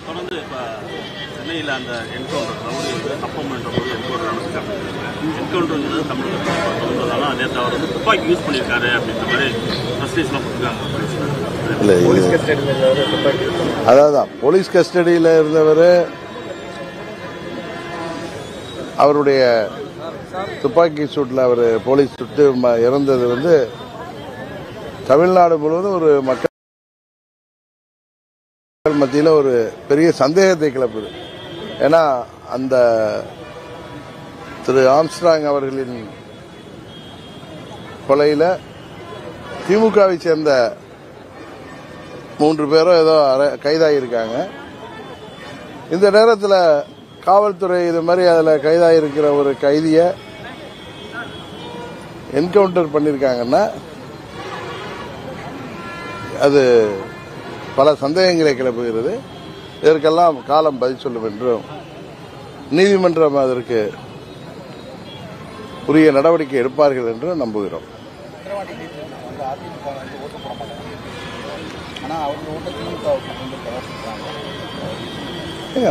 தொடர்ந்து இப்போ சென்னையில் அந்த என்கவுண்டர் ரவுடி அப்பம் என்ற போது என்கவுண்டர் நடந்துருக்காங்க. என்கவுண்டர்ன்றது தமிழகத்தில் தொடர்ந்ததால அதே தவிர வந்து துப்பாக்கி யூஸ் பண்ணியிருக்காரு அப்படின்ற மாதிரி ப்ரெஸ்லீஸ்லாம் கொடுத்துருக்காங்க. போலீஸ் கஸ்டடியில் அதான் போலீஸ் கஸ்டடியில் இருந்தவர் அவருடைய துப்பாக்கி சூட்டில் அவர் போலீஸ் சுட்டு இறந்தது வந்து தமிழ்நாடு முழுவதும் ஒரு மக்கள் மத்தியில் ஒரு பெரிய சந்தேகத்தை கிளப்புது. ஏன்னா அந்த திரு ஆம்ஸ்ட்ராங் அவர்களின் கொலையில திமுகவை சேர்ந்த 3 பேரும் ஏதோ கைதாகியிருக்காங்க. இந்த நேரத்தில் காவல்துறை இது மாதிரி அதில் கைதாகிருக்கிற ஒரு கைதியை என்கவுண்டர் பண்ணியிருக்காங்கன்னா அது பல சந்தேகங்களை கிளப்புகிறது. இதற்கெல்லாம் காலம் பதில் சொல்லும் என்றும் நீதிமன்றம் அதற்கு உரிய நடவடிக்கை எடுப்பார்கள் என்று நம்புகிறோம்.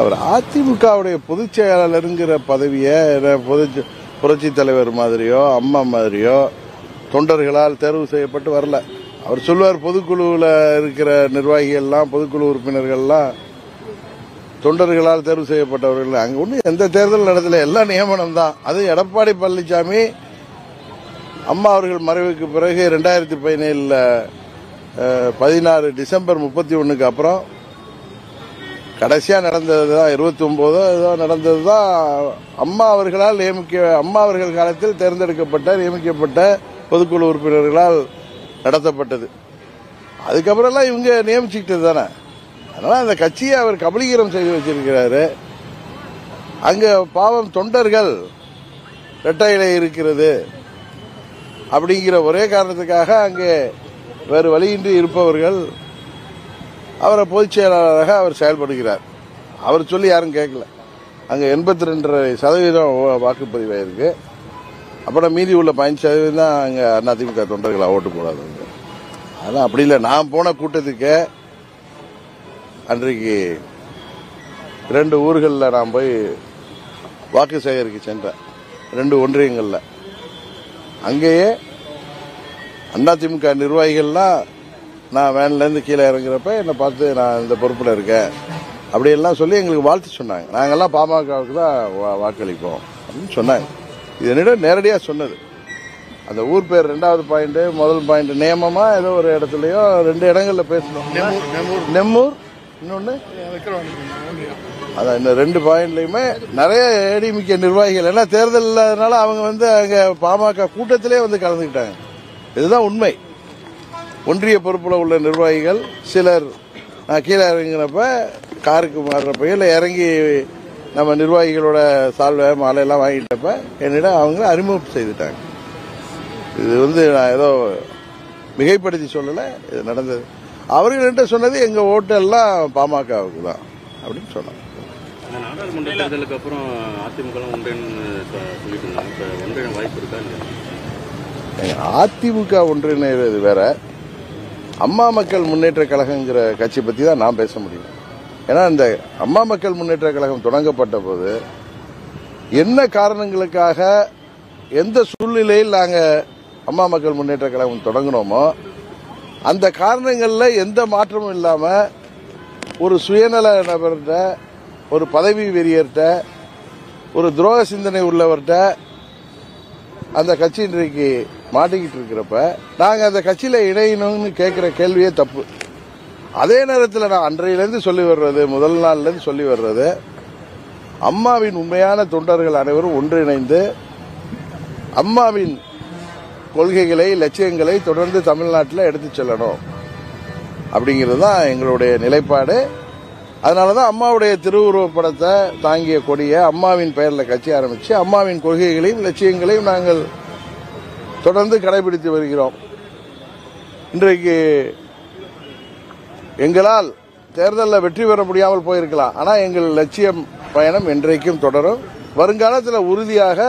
அவர் அதிமுகவுடைய பொதுச் செயலாளருங்கிற பதவியை புரட்சி தலைவர் மாதிரியோ அம்மா மாதிரியோ தொண்டர்களால் தேர்வு செய்யப்பட்டு வரல. அவர் சொல்வார் பொதுக்குழுவில் இருக்கிற நிர்வாகிகள்லாம் பொதுக்குழு உறுப்பினர்கள்லாம் தொண்டர்களால் தேர்வு செய்யப்பட்டவர்கள். அங்கே ஒன்றும் எந்த தேர்தல் நடத்தல, எல்லாம் நியமனம் தான். அது எடப்பாடி பழனிசாமி அம்மா அவர்கள் மறைவுக்கு பிறகு 2017 16 டிசம்பர் 31க்கு அப்புறம் கடைசியா நடந்தது தான் 29 ஏதோ நடந்தது தான் அம்மா அவர்களால் அம்மா அவர்கள் காலத்தில் தேர்ந்தெடுக்கப்பட்ட நியமிக்கப்பட்ட பொதுக்குழு உறுப்பினர்களால் நடத்தப்பட்டது. அதுக்கப்புறம்லாம் இவங்க நியமிச்சுக்கிட்டது தானே. அதனால அந்த கட்சியை அவர் கபலீகரம் செய்து வச்சிருக்கிறாரு. அங்க பாவம் தொண்டர்கள் இரட்டை இலை இருக்கிறது அப்படிங்கிற ஒரே காரணத்துக்காக அங்கே வேறு வழியின்றி இருப்பவர்கள் அவரை பொதுச் செயலாளராக அவர் செயல்படுகிறார். அவர் சொல்லி யாரும் கேட்கல. அங்க 82% வாக்குப்பதிவாயிருக்கு. அப்புறம் மீதி உள்ள 15% தான் அங்க அதிமுக தொண்டர்களா ஓட்டு போடாது. அதெல்லாம் அப்படி இல்லை. நான் போன கூட்டத்துக்கு அன்றைக்கு 2 ஊர்களில் நான் போய் வாக்கு சேகரிக்க சென்றேன். 2 ஒன்றியங்களில். அங்கேயே அதிமுக நிர்வாகிகள்லாம் நான் வேன்லேருந்து கீழே இறங்குறப்ப என்னை பார்த்து நான் இந்த பொறுப்பில் இருக்கேன் அப்படியெல்லாம் சொல்லி எங்களுக்கு வாழ்த்து சொன்னாங்க. நாங்கள்லாம் பாமகவுக்கு தான் வாக்களிப்போம் அப்படின்னு சொன்னாங்க. இது என்னிடம் நேரடியாக சொன்னது. அந்த ஊர் பேர் 2வது பாயிண்ட், முதல் பாயிண்ட் நியமமா ஏதோ ஒரு இடத்துலயோ 2 இடங்கள்ல பேசணும். நெம்மூர் இன்னொன்னு அதான். இந்த 2 பாயிண்ட்லயுமே நிறைய ஏடிஎம்கே நிர்வாகிகள் எல்லாம் தேர்தல் இல்லாதனால அவங்க வந்து அங்க பாமக கூட்டத்திலே வந்து கலந்துக்கிட்டாங்க. இதுதான் உண்மை. ஒன்றிய பொறுப்புல உள்ள நிர்வாகிகள் சிலர் நான் கீழே இறங்கினப்ப காருக்கு மாறுறப்ப இல்லை இறங்கி நம்ம நிர்வாகிகளோட சால்வை மாலையெல்லாம் வாங்கிட்டப்ப என்னிடம் அவங்க அறிமுகம் செய்துட்டாங்க. இது வந்து நான் ஏதோ மிகைப்படுத்தி சொல்லலை, இது நடந்தது. அவர்கள்ட்ட சொன்னது எங்க ஓட்டெல்லாம் பாமகவுக்கு தான் அப்படின்னு சொன்னாங்க. நாடாளுமன்ற தேர்தலுக்கு அப்புறம் அதிமுக ஒன்றிணைய வாய்ப்பு இருக்கா? அதிமுக ஒன்றிணைறது வேற, அம்மா மக்கள் முன்னேற்ற கழகங்கிற கட்சி பத்தி தான் நான் பேச முடியும். ஏன்னா இந்த அம்மா மக்கள் முன்னேற்ற கழகம் தொடங்கப்பட்ட போது என்ன காரணங்களுக்காக எந்த சூழ்நிலையில் நாங்க அம்மா மக்கள் முன்னேற்ற கழகம் தொடங்கினோமோ அந்த காரணங்கள்ல எந்த மாற்றமும் இல்லாம ஒரு சுயநல நபர்கிட்ட, ஒரு பதவி வெறியர்கிட்ட, ஒரு துரோக சிந்தனை உள்ளவர்கிட்ட அந்த கட்சி இன்றைக்கு மாட்டிக்கிட்டு இருக்கிறப்ப நாங்க அந்த கட்சியில இணையணும்னு கேட்கிற கேள்வியே தப்பு. அதே நேரத்தில் நான் அன்றையிலிருந்து சொல்லி வர்றது, முதல் நாள்ல இருந்து சொல்லி வர்றது, அம்மாவின் உண்மையான தொண்டர்கள் அனைவரும் ஒன்றிணைந்து அம்மாவின் கொள்கைகளை, லட்சியங்களை தொடர்ந்து தமிழ்நாட்டில் எடுத்துச் செல்லணும் அப்படிங்கிறது தான் எங்களுடைய நிலைப்பாடு. அதனாலதான் அம்மாவுடைய திருவுருவப் படத்தை தாங்கிய கொடியை அம்மாவின் பெயர்ல கட்சி ஆரம்பிச்சு அம்மாவின் கொள்கைகளையும் லட்சியங்களையும் நாங்கள் தொடர்ந்து கடைபிடித்து வருகிறோம். இன்றைக்கு எங்களால் தேர்தலில் வெற்றி பெற முடியாமல் போயிருக்கலாம். ஆனால் எங்கள் லட்சியம் பயணம் என்றைக்கும் தொடரும். வருங்காலத்தில் உறுதியாக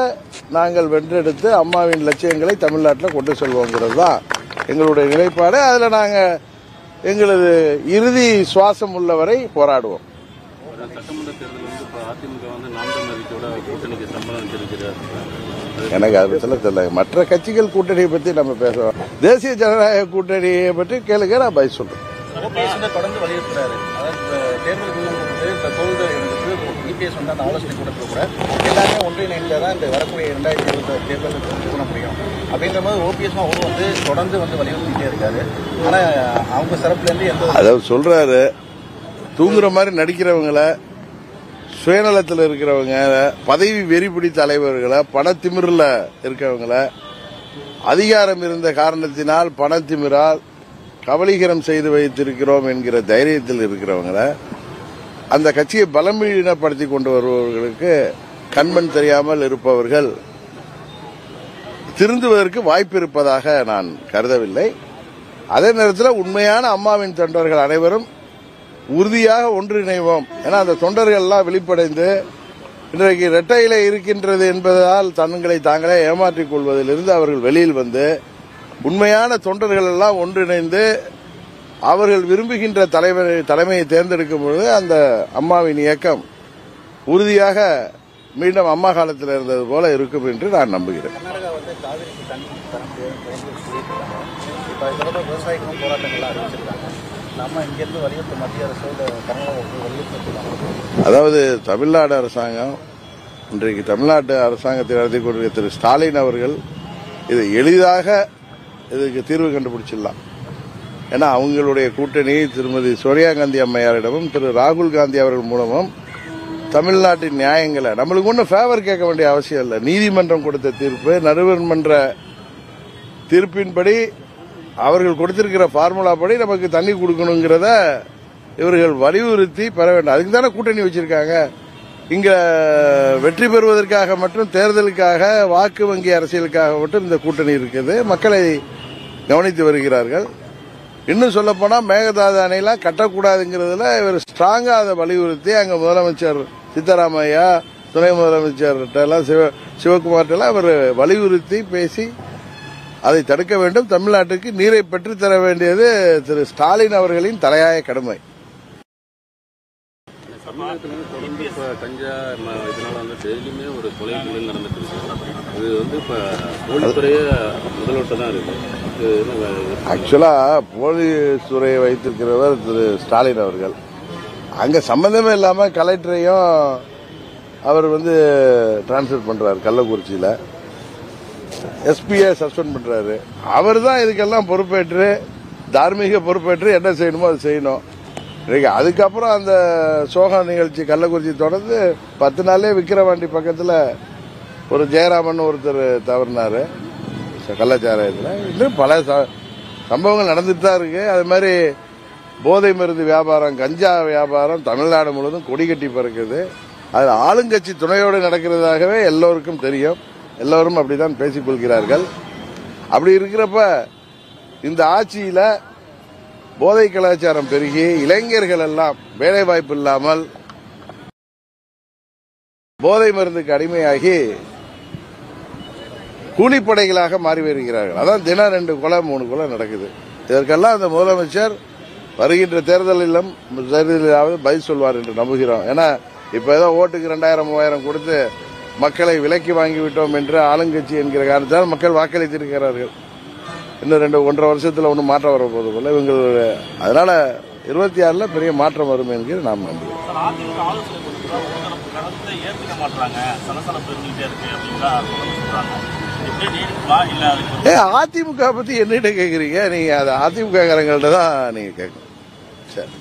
நாங்கள் வென்றெடுத்து அம்மாவின் லட்சியங்களை தமிழ்நாட்டில் கொண்டு செல்வோங்கிறது தான் எங்களுடைய நிலைப்பாடு. அதில் நாங்கள் எங்களது இறுதி சுவாசம் உள்ளவரை போராடுவோம். சட்டமன்ற தேர்தல் வந்து இப்ப அதிமுக வந்து நாம் தமிழர் கட்சியோட கூட்டணிக்கு சம்மதம் தெரிவிக்கிறார். எனக்கு அதை பத்தி தெரியல. மற்ற கட்சிகள் கூட்டணியை பத்தி நம்ம பேசுறோம். தேசிய ஜனநாயக கூட்டணியை பற்றி கேளுங்க, நான் பதில் சொல்றேன். தொடர்ந்து வலியுறுத்துறாரு. அதாவது தேர்தல் தோல்வி இபிஎஸ் வந்து அந்த ஆலோசனை கூட்டத்தில் கூட எல்லாமே ஒன்றிணைந்துதான் இந்த வரக்கூடிய 2020 தேர்தலுக்கு பண்ண முடியும் அப்படின்ற மாதிரி ஓபிஎஸ் அவரும் வந்து தொடர்ந்து வந்து வலியுறுத்திட்டே இருக்காரு. ஆனா அவங்க தரப்புல இருந்து எந்த அதாவது சொல்றாரு, தூங்குற மாதிரி நடிக்கிறவங்கள, சுயநலத்தில் இருக்கிறவங்க, பதவி வெறிபிடி தலைவர்களை, பணத்திமிரில் இருக்கிறவங்கள, அதிகாரம் இருந்த காரணத்தினால் பணத்திமிரால் கபலீகரம் செய்து வைத்திருக்கிறோம் என்கிற தைரியத்தில் இருக்கிறவங்கள, அந்த கட்சியை பலமீனப்படுத்தி கொண்டு வருபவர்களுக்கு கண்மண் தெரியாமல் இருப்பவர்கள் திருந்துவதற்கு வாய்ப்பு இருப்பதாக நான் கருதவில்லை. அதே நேரத்தில் உண்மையான அம்மாவின் தொண்டர்கள் அனைவரும் உறுதியாக ஒன்றிணைவோம். ஏன்னா அந்த தொண்டர்கள் எல்லாம் வெளிப்படைந்து இன்றைக்கு இரட்டை இலை இருக்கின்றது என்பதால் தங்களை தாங்களே ஏமாற்றிக் கொள்வதிலிருந்து அவர்கள் வெளியில் வந்து உண்மையான தொண்டர்கள் எல்லாம் ஒன்றிணைந்து அவர்கள் விரும்புகின்ற தலைமையை தேர்ந்தெடுக்கும் பொழுது அந்த அம்மாவின் இயக்கம் உறுதியாக மீண்டும் அம்மா காலத்தில் இருந்தது போல இருக்கும் என்று நான் நம்புகிறேன். கர்நாடகா வந்து காவிரிக்கு தண்ணி தர முடியாது இப்ப இதோட விவசாயிகளும் போராட்டங்கள்லாம் அறிவிச்சிருக்காங்க. நம்ம இங்கிருந்து வலியுறுத்த மத்திய அரசு கர்நாடகாவுக்கு வலியுறுத்திருக்காங்க. அதாவது தமிழ்நாடு அரசாங்கம் இன்றைக்கு தமிழ்நாட்டு அரசாங்கத்தை நடத்தி கொண்டிருக்கிற திரு ஸ்டாலின் அவர்கள் இது எளிதாக இதுக்கு தீர்வு கண்டுபிடிச்சிடலாம். ஏன்னா அவங்களுடைய கூட்டணி திருமதி சோனியா காந்தி அம்மையாரிடமும் திரு ராகுல் காந்தி அவர்கள் மூலமும் தமிழ்நாட்டின் நியாயங்களை நம்மளுக்கு ஒன்றும் ஃபேவர் கேட்க வேண்டிய அவசியம் இல்லை. நீதிமன்றம் கொடுத்த தீர்ப்பு, நடுவர்மன்ற தீர்ப்பின்படி அவர்கள் கொடுத்திருக்கிற ஃபார்முலா படி நமக்கு தண்ணி கொடுக்கணுங்கிறத இவர்கள் வலியுறுத்தி பெற வேண்டும். அதுக்கு தானே கூட்டணி வச்சிருக்காங்க. இங்க வெற்றி பெறுவதற்காக மட்டும், தேர்தலுக்காக, வாக்கு வங்கி அரசியலுக்காக மட்டும் இந்த கூட்டணி இருக்குது. மக்களை கவனித்து வருகிறார்கள். இன்னும் சொல்ல போனா மேகதாது அணையெல்லாம் கட்டக்கூடாதுங்கிறதுல இவர் ஸ்ட்ராங்கா அதை வலியுறுத்தி அங்க முதலமைச்சர் சித்தராமையா, துணை முதலமைச்சர் சிவகுமார்ட்டெல்லாம் அவர் வலியுறுத்தி பேசி அதை தடுக்க வேண்டும். தமிழ்நாட்டுக்கு நீரை பெற்றுத்தர வேண்டியது திரு ஸ்டாலின் அவர்களின் தலையாய கடமை. தமிழகத்தில் தொடர்ந்து இப்போ கஞ்சா இதனால வந்து டெய்லியுமே ஒரு கொலைகள் நடந்துட்டு இருக்கு. இது வந்து இப்போ போலீஸ்துறையே முதல்வர்கிட்ட தான் இருக்கு. ஆக்சுவலா போலீஸ் துறையை வைத்திருக்கிறவர் திரு ஸ்டாலின் அவர்கள். அங்க சம்பந்தமே இல்லாம கலெக்டரையும் அவர் வந்து டிரான்ஸ்பர் பண்றாரு. கள்ளக்குறிச்சியில எஸ்பியை சஸ்பெண்ட் பண்றாரு. அவர் தான் இதுக்கெல்லாம் பொறுப்பேற்று, தார்மீக பொறுப்பேற்று என்ன செய்யணுமோ அது செய்யணும். அதுக்கப்புறம் அந்த சோக நிகழ்ச்சி கள்ளக்குறிச்சி தொடர்ந்து 10 நாளே விக்கிரவாண்டி பக்கத்தில் ஒரு ஜெயராமன் ஒருத்தர் தவறினாரு கள்ளச்சாராயத்தில். இன்னும் பல சம்பவங்கள் நடந்துட்டு தான் இருக்கு. அது மாதிரி போதை மருந்து வியாபாரம், கஞ்சா வியாபாரம் தமிழ்நாடு முழுவதும் கொடி கட்டி பறக்குது. அது ஆளுங்கட்சி துணையோடு நடக்கிறதாகவே எல்லோருக்கும் தெரியும். எல்லோரும் அப்படிதான் பேசிக் கொள்கிறார்கள். அப்படி இருக்கிறப்ப இந்த ஆட்சியில போதை கலாச்சாரம் பெருகி இளைஞர்கள் எல்லாம் வேலை வாய்ப்பு இல்லாமல் போதை மருந்துக்கு அடிமையாகி கூலிப்படைகளாக மாறி வருகிறார்கள். அதான் தினம் 2 கொலை 3 கொலை நடக்குது. இதற்கெல்லாம் அந்த முதலமைச்சர் வருகின்ற தேர்தலிலாவது பதில் சொல்வார் என்று நம்புகிறோம். ஏன்னா இப்ப ஏதோ ஓட்டுக்கு 2000 3000 கொடுத்து மக்களை விலைக்கு வாங்கிவிட்டோம் என்று ஆளுங்கட்சி என்கிற காரணத்தால் மக்கள் வாக்களித்திருக்கிறார்கள். இன்னும் 1.5 வருஷத்துல ஒன்றும் மாற்றம் வரப்போது போல இவங்களுடைய. அதனால 26ல் பெரிய மாற்றம் வரும் என்கிற நாம் நம்புகிறோம். அதிமுக பத்தி என்னிட்ட கேக்குறீங்க? நீங்க அதை அதிமுக காரங்கள்ட்ட தான் நீங்க கேட்கணும். சரி.